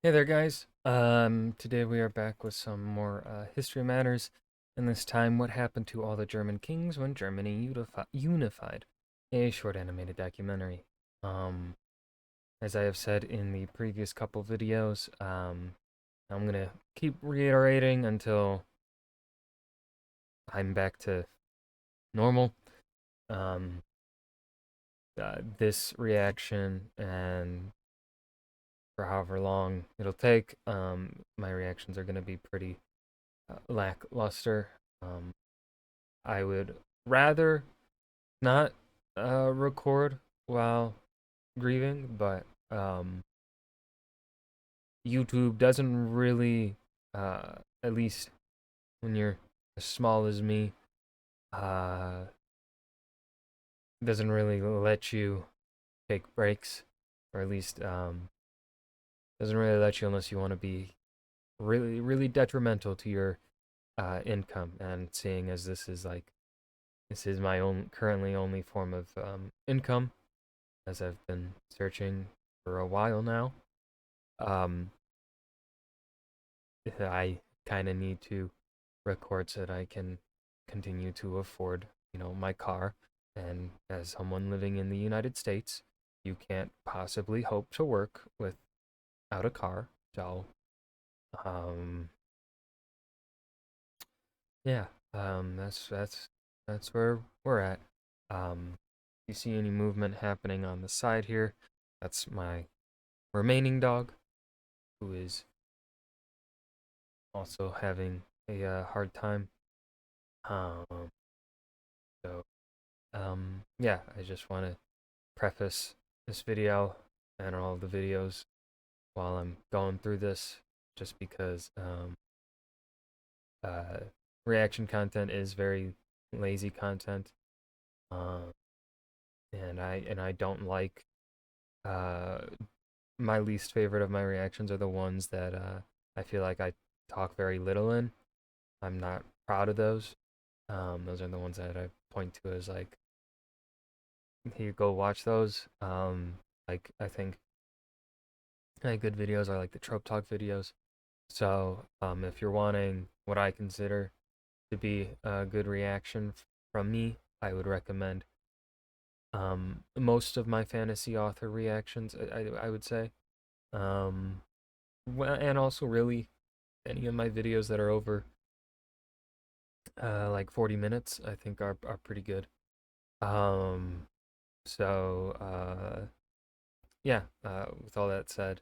Hey there, guys. Today we are back with some more history matters, and this time, what happened to all the German kings when Germany unified? A short animated documentary. Um, as I have said in the previous couple videos, I'm gonna keep reiterating until I'm back to normal. Um, this reaction and for however long it'll take, my reactions are gonna be pretty lackluster. Um, I would rather not record while grieving, but YouTube doesn't really, at least when you're as small as me, uh, doesn't really let you take breaks, or at least doesn't really let you unless you want to be really, really detrimental to your income. And seeing as this is my own currently only form of income, as I've been searching for a while now. Um, I kind of need to record so that I can continue to afford, my car. And as someone living in the United States, you can't possibly hope to work without a car. So, um, yeah, that's where we're at. You see any movement happening on the side here? That's my remaining dog, who is also having a hard time. Um, yeah, I just want to preface this video and all the videos while I'm going through this, just because uh, reaction content is very lazy content, um, and I don't like uh, my least favorite of my reactions are the ones that I feel like I talk very little in. I'm not proud of those. Those are the ones that I point to as like, you go watch those. Like I think good videos are like the trope talk videos. So if you're wanting what I consider to be a good reaction from me, I would recommend most of my fantasy author reactions. I would say, um, and also really any of my videos that are over like 40 minutes, I think are pretty good. Um, so yeah. With all that said,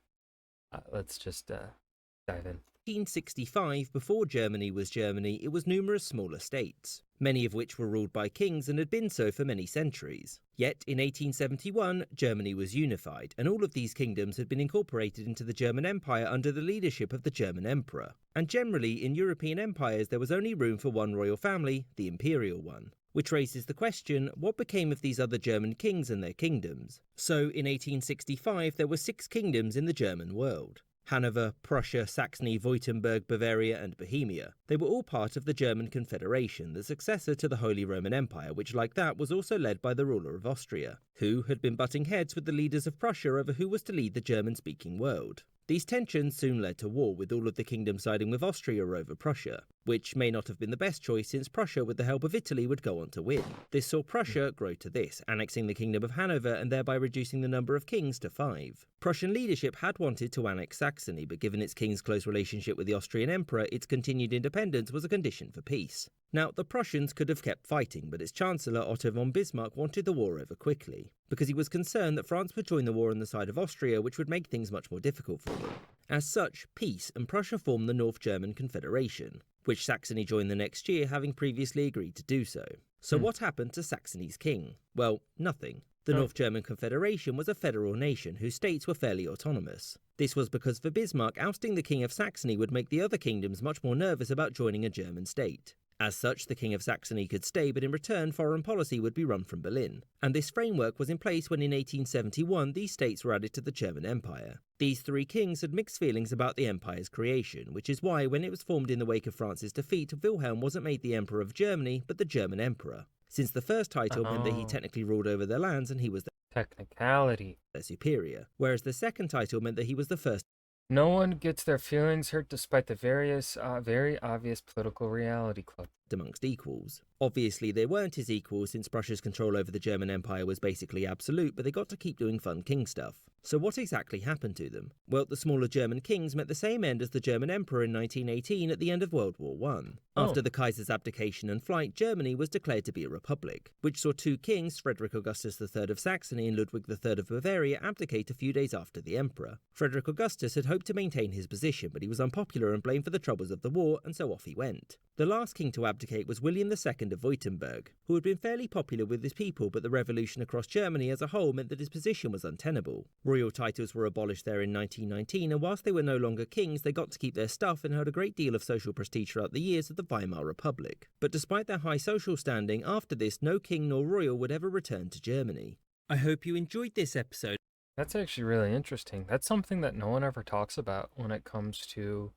let's just dive in. 1865, before Germany was Germany, it was numerous smaller states, many of which were ruled by kings and had been so for many centuries. Yet, in 1871, Germany was unified, and all of these kingdoms had been incorporated into the German Empire under the leadership of the German Emperor. And generally, in European empires, there was only room for one royal family, the imperial one. Which raises the question, what became of these other German kings and their kingdoms? So, in 1865, there were 6 kingdoms in the German world. Hanover, Prussia, Saxony, Württemberg, Bavaria, and Bohemia. They were all part of the German Confederation, the successor to the Holy Roman Empire, which, like that, was also led by the ruler of Austria, who had been butting heads with the leaders of Prussia over who was to lead the German-speaking world. These tensions soon led to war, with all of the kingdoms siding with Austria over Prussia, which may not have been the best choice since Prussia, with the help of Italy, would go on to win. This saw Prussia grow to this, annexing the Kingdom of Hanover and thereby reducing the number of kings to 5. Prussian leadership had wanted to annex Saxony, but given its king's close relationship with the Austrian Emperor, its continued independence was a condition for peace. Now, the Prussians could have kept fighting, but its Chancellor Otto von Bismarck wanted the war over quickly, because he was concerned that France would join the war on the side of Austria, which would make things much more difficult for them. As such, peace and Prussia formed the North German Confederation, which Saxony joined the next year, having previously agreed to do so. So what happened to Saxony's king? Well, nothing. The North German Confederation was a federal nation whose states were fairly autonomous. This was because for Bismarck, ousting the King of Saxony would make the other kingdoms much more nervous about joining a German state. As such, the King of Saxony could stay, but in return, foreign policy would be run from Berlin. And this framework was in place when in 1871 these states were added to the German Empire. These 3 kings had mixed feelings about the empire's creation, which is why, when it was formed in the wake of France's defeat, Wilhelm wasn't made the Emperor of Germany, but the German Emperor, since the first title meant that he technically ruled over their lands and he was Technicality. their superior, whereas the second title meant that he was the first No one gets their feelings hurt despite the very obvious political reality club. Amongst equals. Obviously, they weren't his equals since Prussia's control over the German Empire was basically absolute, but they got to keep doing fun king stuff. So what exactly happened to them? Well, the smaller German kings met the same end as the German emperor in 1918 at the end of World War I. Oh. After the Kaiser's abdication and flight, Germany was declared to be a republic, which saw two kings, Frederick Augustus III of Saxony and Ludwig III of Bavaria, abdicate a few days after the emperor. Frederick Augustus had hoped to maintain his position, but he was unpopular and blamed for the troubles of the war, and so off he went. The last king to abdicate was William II of Württemberg, who had been fairly popular with his people, but the revolution across Germany as a whole meant that his position was untenable. Royal titles were abolished there in 1919, and whilst they were no longer kings, they got to keep their stuff and held a great deal of social prestige throughout the years of the Weimar Republic. But despite their high social standing, after this, no king nor royal would ever return to Germany. I hope you enjoyed this episode. That's actually really interesting. That's something that no one ever talks about when it comes to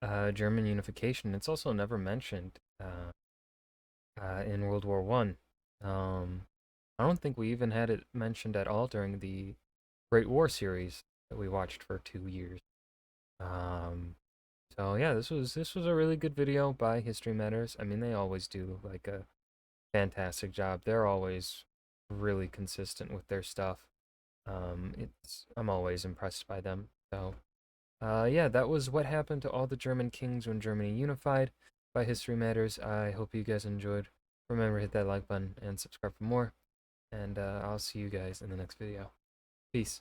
German unification. It's also never mentioned in World War One. I don't think we even had it mentioned at all during the Great War series that we watched for 2 years. So yeah, this was a really good video by History Matters. I mean, they always do like a fantastic job. They're always really consistent with their stuff. I'm always impressed by them. So yeah, that was what happened to all the German kings when Germany unified by History Matters. I hope you guys enjoyed. Remember, hit that like button and subscribe for more. And I'll see you guys in the next video. Peace.